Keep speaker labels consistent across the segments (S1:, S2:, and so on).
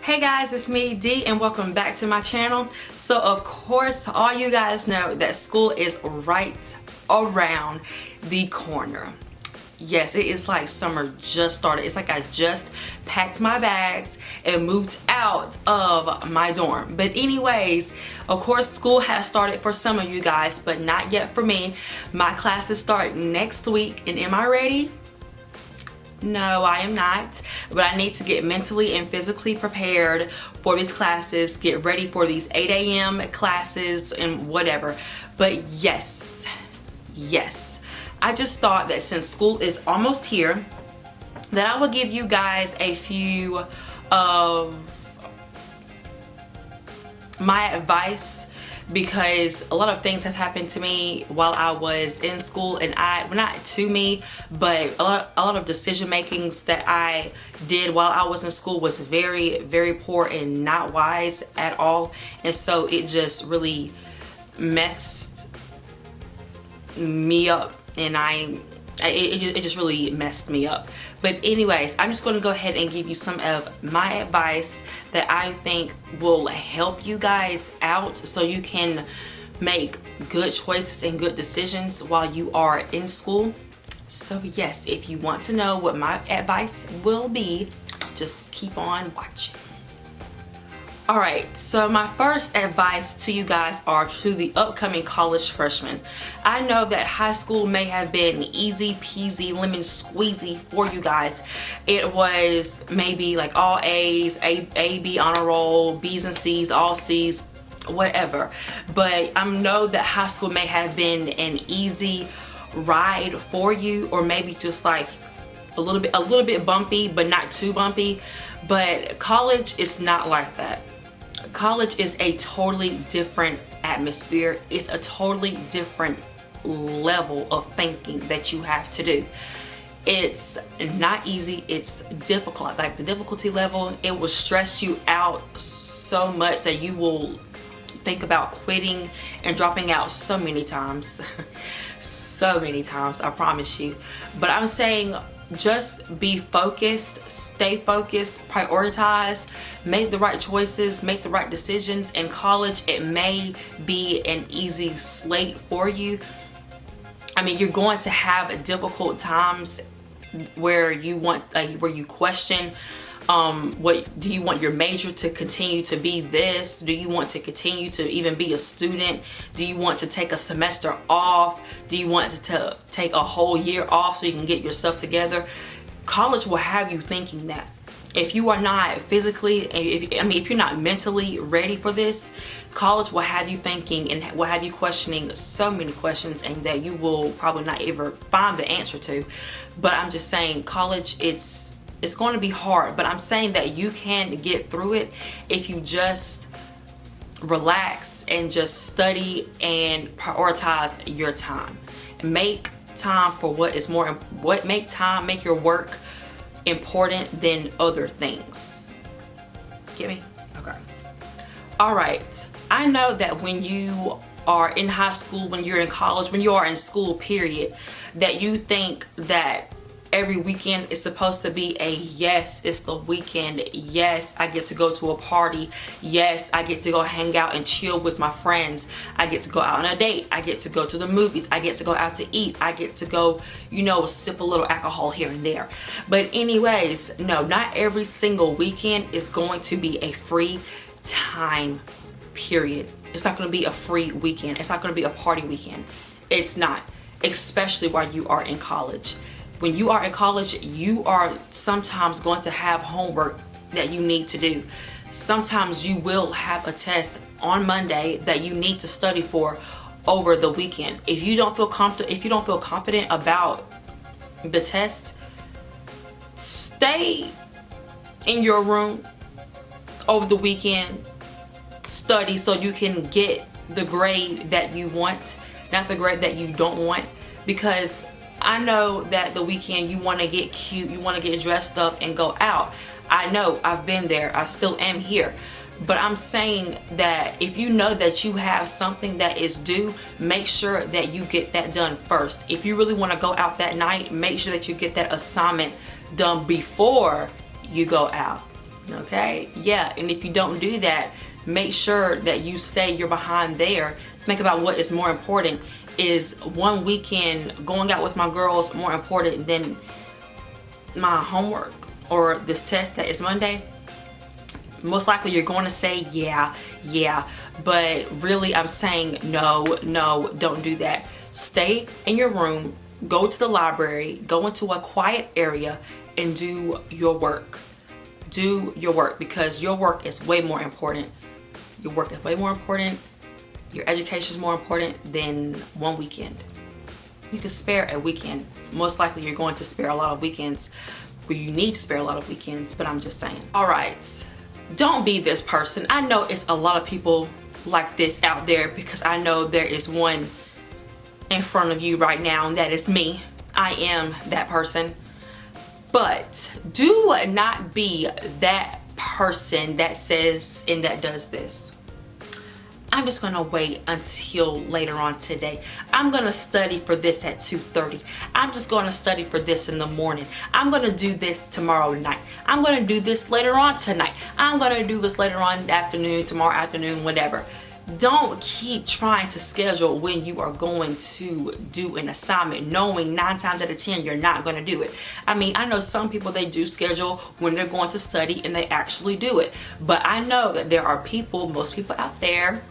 S1: Hey guys, it's me D and welcome back to my channel. So of course all you guys know that school is right around the corner. Yes, it is like summer just started. It's like I just packed my bags and moved out of my dorm. But anyways, of course school has started for some of you guys, but not yet for me. My classes start next week, and am I ready? No, I am not, but I need to get mentally and physically prepared for these classes, get ready for these 8 a.m. classes and whatever. But yes, I just thought that since school is almost here, that I would give you guys a few of my advice, because a lot of things have happened to me while I was in school, and well, not to me, but a lot of decision makings that I did while I was in school was very poor and not wise at all, and so it just really messed me up, and it just really messed me up. But anyways, I'm just going to go ahead and give you some of my advice that I think will help you guys out so you can make good choices and good decisions while you are in school. So yes, if you want to know what my advice will be, just keep on watching. Alright, so my first advice to you guys are to the upcoming college freshmen. I know that high school may have been easy peasy lemon squeezy for you guys. It was maybe like all A's, A, B honor roll, B's and C's, all C's, whatever. But I know that high school may have been an easy ride for you, or maybe just like a little bit bumpy, but not too bumpy. But college is not like that. College is a totally different atmosphere. It's a totally different level of thinking that you have to do. It's not easy, it's difficult. Like the difficulty level, it will stress you out so much that you will think about quitting and dropping out so many times. So many times, I promise you. But I'm saying, just be focused, stay focused, prioritize, make the right choices, make the right decisions. In college, it may be an easy slate for you. I mean, you're going to have difficult times where you question, what do you want your major to continue to be this? Do you want to continue to even be a student? Do you want to take a semester off? Do you want to take a whole year off so you can get yourself together? College will have you thinking that. If you are not physically, if you're not mentally ready for this, college will have you thinking and will have you questioning so many questions, and that you will probably not ever find the answer to. But I'm just saying, college, it's going to be hard, but I'm saying that you can get through it if you just relax and just study and prioritize your time. Make time for make your work important than other things. Get me? Okay. All right. I know that when you are in high school, when you're in college, when you are in school, period, that you think that every weekend is supposed to be a yes, it's the weekend. Yes, I get to go to a party. Yes, I get to go hang out and chill with my friends. I get to go out on a date. I get to go to the movies. I get to go out to eat. I get to go, sip a little alcohol here and there. But anyways, no, not every single weekend is going to be a free time, period. It's not going to be a free weekend. It's not going to be a party weekend. It's not, especially while you are in college. When you are in college, you are sometimes going to have homework that you need to do. Sometimes you will have a test on Monday that you need to study for over the weekend. If you don't feel confident about the test, stay in your room over the weekend, study so you can get the grade that you want, not the grade that you don't want. Because I know that the weekend you want to get cute, you want to get dressed up and go out. I know, I've been there, I still am here. But I'm saying that if you know that you have something that is due, make sure that you get that done first. If you really want to go out that night, make sure that you get that assignment done before you go out. Okay, yeah, and if you don't do that, make sure that you stay your behind there. Think about what is more important. Is one weekend going out with my girls more important than my homework or this test that is Monday? Most likely you're going to say yeah, but really I'm saying no, don't do that. Stay in your room, go to the library, go into a quiet area and do your work. Do your work, because your work is way more important. Your work is way more important. Your education is more important than one weekend. You can spare a weekend. Most likely you're going to spare a lot of weekends, where you need to spare a lot of weekends, but I'm just saying. All right, don't be this person. I know it's a lot of people like this out there, because I know there is one in front of you right now, and that is me. I am that person. But do not be that person that says and that does this. I'm just gonna wait until later on today. I'm gonna study for this at 2:30. I'm just gonna study for this in the morning. I'm gonna do this tomorrow night. I'm gonna do this later on tonight. I'm gonna do this later on in the afternoon, tomorrow afternoon, whatever. Don't keep trying to schedule when you are going to do an assignment, knowing 9 times out of 10 you're not going to do it. I mean, I know some people, they do schedule when they're going to study and they actually do it. But I know that there are people, most people out there,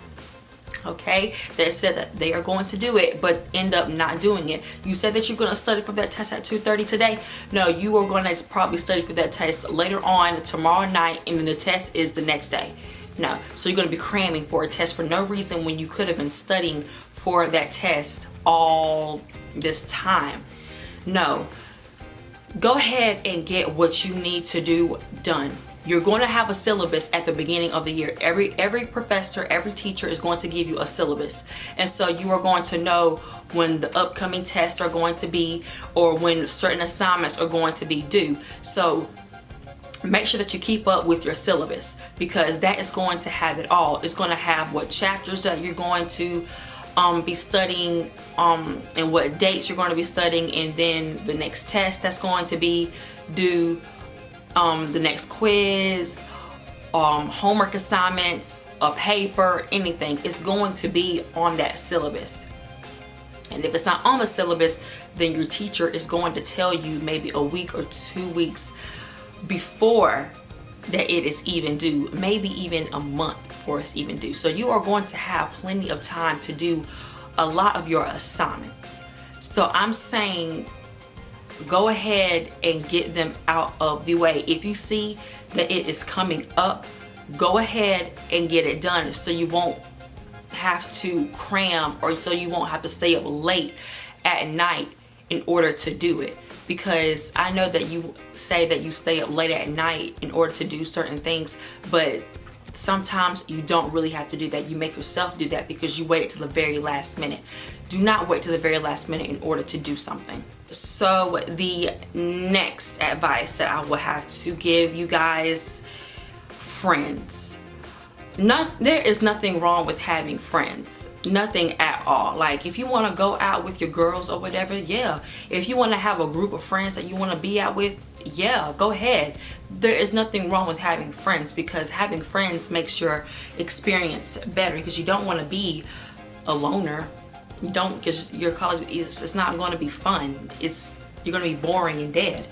S1: okay, that said that they are going to do it but end up not doing it. You said that you're going to study for that test at 2:30 today. No, you are going to probably study for that test later on tomorrow night, and then the test is the next day. No, so you're going to be cramming for a test for no reason when you could have been studying for that test all this time. No, go ahead and get what you need to do done. You're going to have a syllabus at the beginning of the year. Every professor, every teacher is going to give you a syllabus. And so you are going to know when the upcoming tests are going to be, or when certain assignments are going to be due. So make sure that you keep up with your syllabus, because that is going to have it all. It's going to have what chapters that you're going to be studying, and what dates you're going to be studying, and then the next test that's going to be due, the next quiz, homework assignments, a paper, anything. It's going to be on that syllabus. And if it's not on the syllabus, then your teacher is going to tell you maybe a week or 2 weeks before that it is even due, maybe even a month before it's even due. So you are going to have plenty of time to do a lot of your assignments. So I'm saying go ahead and get them out of the way. If you see that it is coming up, go ahead and get it done, so you won't have to cram, or so you won't have to stay up late at night in order to do it. Because I know that you say that you stay up late at night in order to do certain things, but sometimes you don't really have to do that. You make yourself do that because you waited till the very last minute. Do not wait till the very last minute in order to do something. So the next advice that I will have to give you guys: friends. There is nothing wrong with having friends, nothing at all. Like, if you want to go out with your girls or whatever, yeah. If you want to have a group of friends that you want to be out with, yeah, go ahead. There is nothing wrong with having friends, because having friends makes your experience better, because you don't want to be a loner. You don't, because your college it's not going to be fun. You're going to be boring and dead.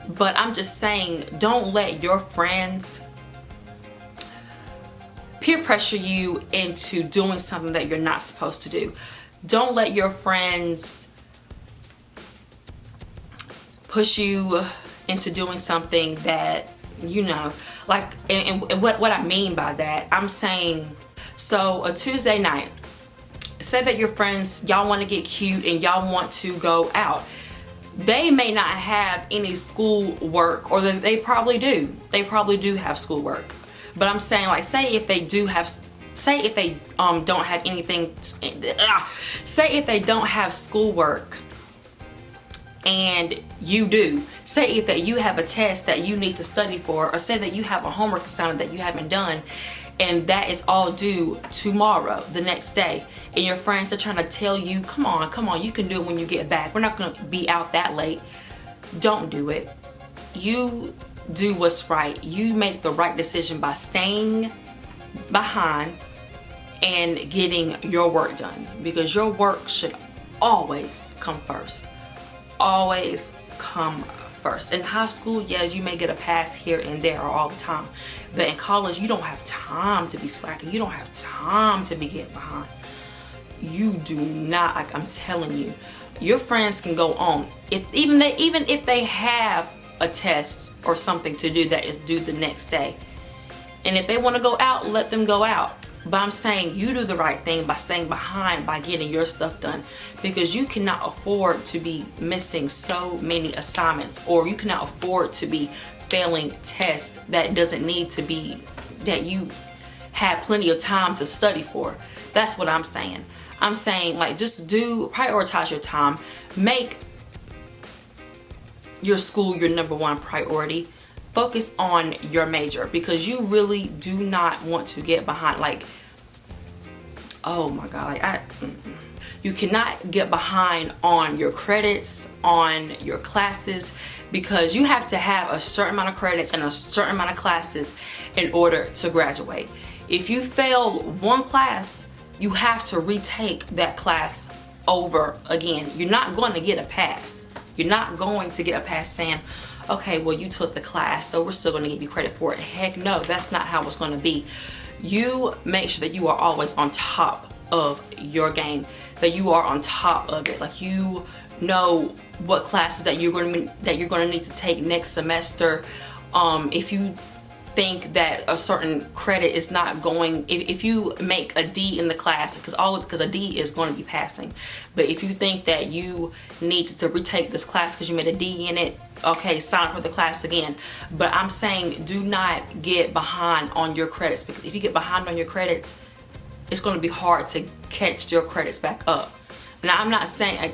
S1: But I'm just saying, don't let your friends peer pressure you into doing something that you're not supposed to do. Don't let your friends push you into doing something that, you know, like, and what I mean by that, I'm saying, so a Tuesday night, say that your friends, y'all want to get cute and y'all want to go out. They may not have any school work, or they probably do. They probably do have school work. But I'm saying, like, say if they don't have anything, say if they don't have schoolwork and you do. Say if that you have a test that you need to study for, or say that you have a homework assignment that you haven't done, and that is all due tomorrow, the next day, and your friends are trying to tell you, come on, you can do it when you get back. We're not going to be out that late. Don't do it. You do what's right. You make the right decision by staying behind and getting your work done, because your work should always come first. Always come first. In high school, yes, you may get a pass here and there or all the time, but in college, you don't have time to be slacking. You don't have time to be getting behind. You do not. Like, I'm telling you, your friends can go on even if they have a test or something to do that is due the next day, and if they want to go out, let them go out. But I'm saying you do the right thing by staying behind, by getting your stuff done, because you cannot afford to be missing so many assignments, or you cannot afford to be failing tests that doesn't need to be, that you had plenty of time to study for. That's what I'm saying. I'm saying, like, just prioritize your time. Make your school your number 1 priority. Focus on your major, because you really do not want to get behind. Like, oh my God, like you cannot get behind on your credits, on your classes, because you have to have a certain amount of credits and a certain amount of classes in order to graduate. If you fail one class, you have to retake that class over again. You're not going to get a pass. You're not going to get a pass saying, okay, well, you took the class, so we're still going to give you credit for it. Heck no, that's not how it's going to be. You make sure that you are always on top of your game, that you are on top of it. Like, you know what classes that you're going to need to take next semester. If you think that a certain credit is not going, if you make a D in the class, because a D is going to be passing, but if you think that you need to retake this class because you made a D in it, okay, sign up for the class again. But I'm saying, do not get behind on your credits, because if you get behind on your credits, it's going to be hard to catch your credits back up. Now, I'm not saying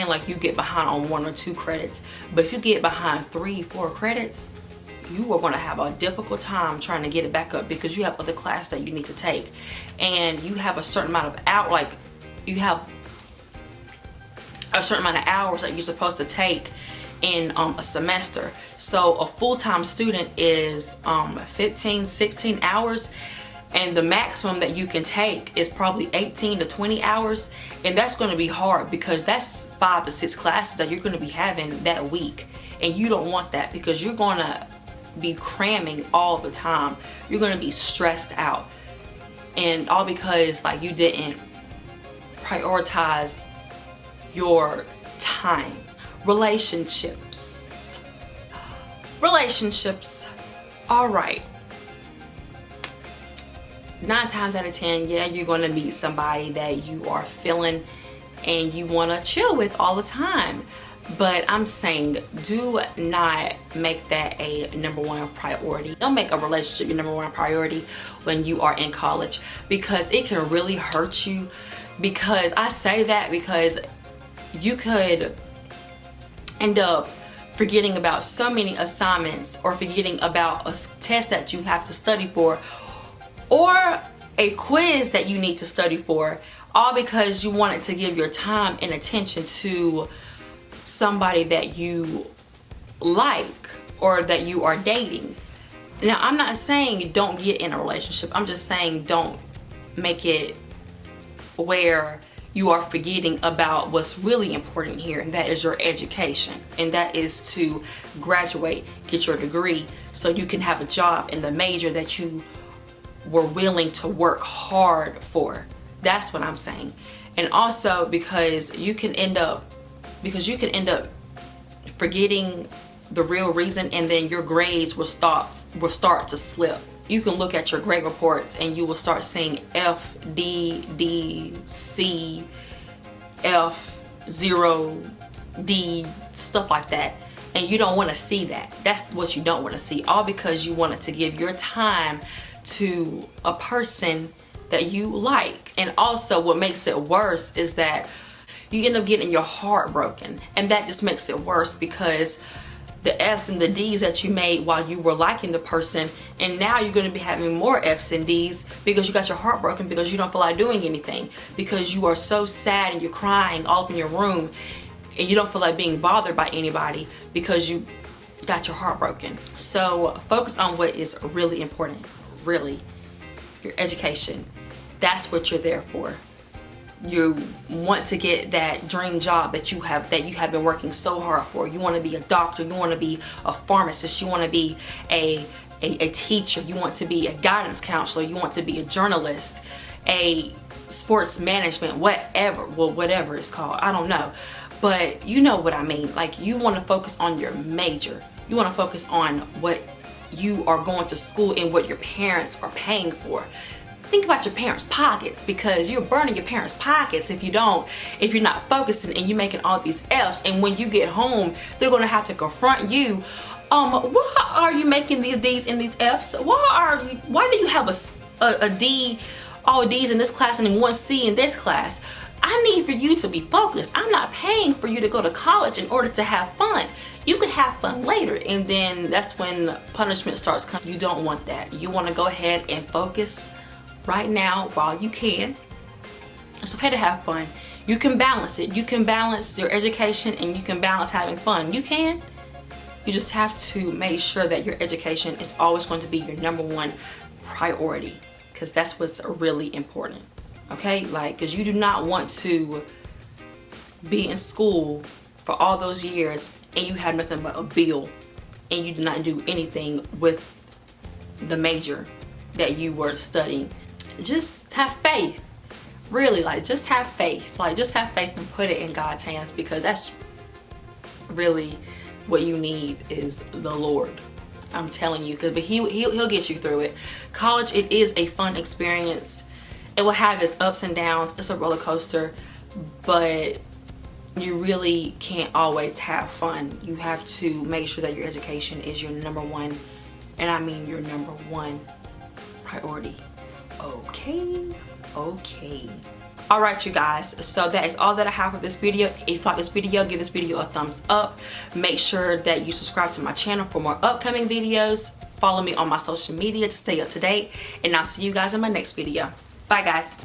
S1: like you get behind on 1 or 2 credits, but if you get behind 3, 4 credits, you are going to have a difficult time trying to get it back up, because you have other classes that you need to take, and you have a certain amount of hours that you're supposed to take in a semester. So a full-time student is 15, 16 hours, and the maximum that you can take is probably 18 to 20 hours, and that's going to be hard, because that's 5 to 6 classes that you're going to be having that week, and you don't want that, because you're going to be cramming all the time. You're going to be stressed out, and all because, like, you didn't prioritize your time. Relationships. All right, 9 times out of 10, yeah, you're going to meet somebody that you are feeling and you want to chill with all the time. But I'm saying, do not make that a number 1 priority. Don't make a relationship your number 1 priority when you are in college, because it can really hurt you. Because I say that because you could end up forgetting about so many assignments, or forgetting about a test that you have to study for, or a quiz that you need to study for, all because you wanted to give your time and attention to somebody that you like or that you are dating. Now, I'm not saying don't get in a relationship. I'm just saying don't make it where you are forgetting about what's really important here, and that is your education, and that is to graduate, get your degree, so you can have a job in the major that you were willing to work hard for. That's what I'm saying. And also because you can end up forgetting the real reason, and then your grades will start to slip. You can look at your grade reports and you will start seeing F, D, D, C, F, 0, D, stuff like that. And you don't want to see that. That's what you don't want to see, all because you wanted to give your time to a person that you like. And also what makes it worse is that you end up getting your heart broken, and that just makes it worse, because the F's and the D's that you made while you were liking the person, and now you're going to be having more F's and D's because you got your heart broken, because you don't feel like doing anything, because you are so sad and you're crying all up in your room, and you don't feel like being bothered by anybody, because you got your heart broken. So focus on what is really important, really. Your education. That's what you're there for. You want to get that dream job that you have been working so hard for. You want to be a doctor, you want to be a pharmacist, you want to be a teacher, you want to be a guidance counselor, you want to be a journalist, a sports management, whatever it's called, I don't know, but you know what I mean. Like, you want to focus on your major. You want to focus on what you are going to school and what your parents are paying for. Think about your parents' pockets, because you're burning your parents' pockets if you're not focusing and you're making all these F's, and when you get home, they're gonna have to confront you. Why are you making these D's and these F's? Why do you have a D, all D's in this class and then one C in this class? I need for you to be focused. I'm not paying for you to go to college in order to have fun. You can have fun later, and then that's when punishment starts coming. You don't want that. You want to go ahead and focus right now while you can. It's okay to have fun. You can balance it. You can balance your education and you can balance having fun. You can. You just have to make sure that your education is always going to be your number one priority, because that's what's really important. Okay? Like, because you do not want to be in school for all those years and you have nothing but a bill and you did not do anything with the major that you were studying. Just have faith. Really, like, just have faith. Like, just have faith and put it in God's hands, because that's really what you need, is the Lord. I'm telling you, because he'll get you through it. College, it is a fun experience. It will have its ups and downs. It's a roller coaster, but you really can't always have fun. You have to make sure that your education is your number one, and I mean your number one priority. Okay. All right, you guys, so that is all that I have for this video. If you like this video, give this video a thumbs up. Make sure that you subscribe to my channel for more upcoming videos. Follow me on my social media to stay up to date, and I'll see you guys in my next video. Bye, guys.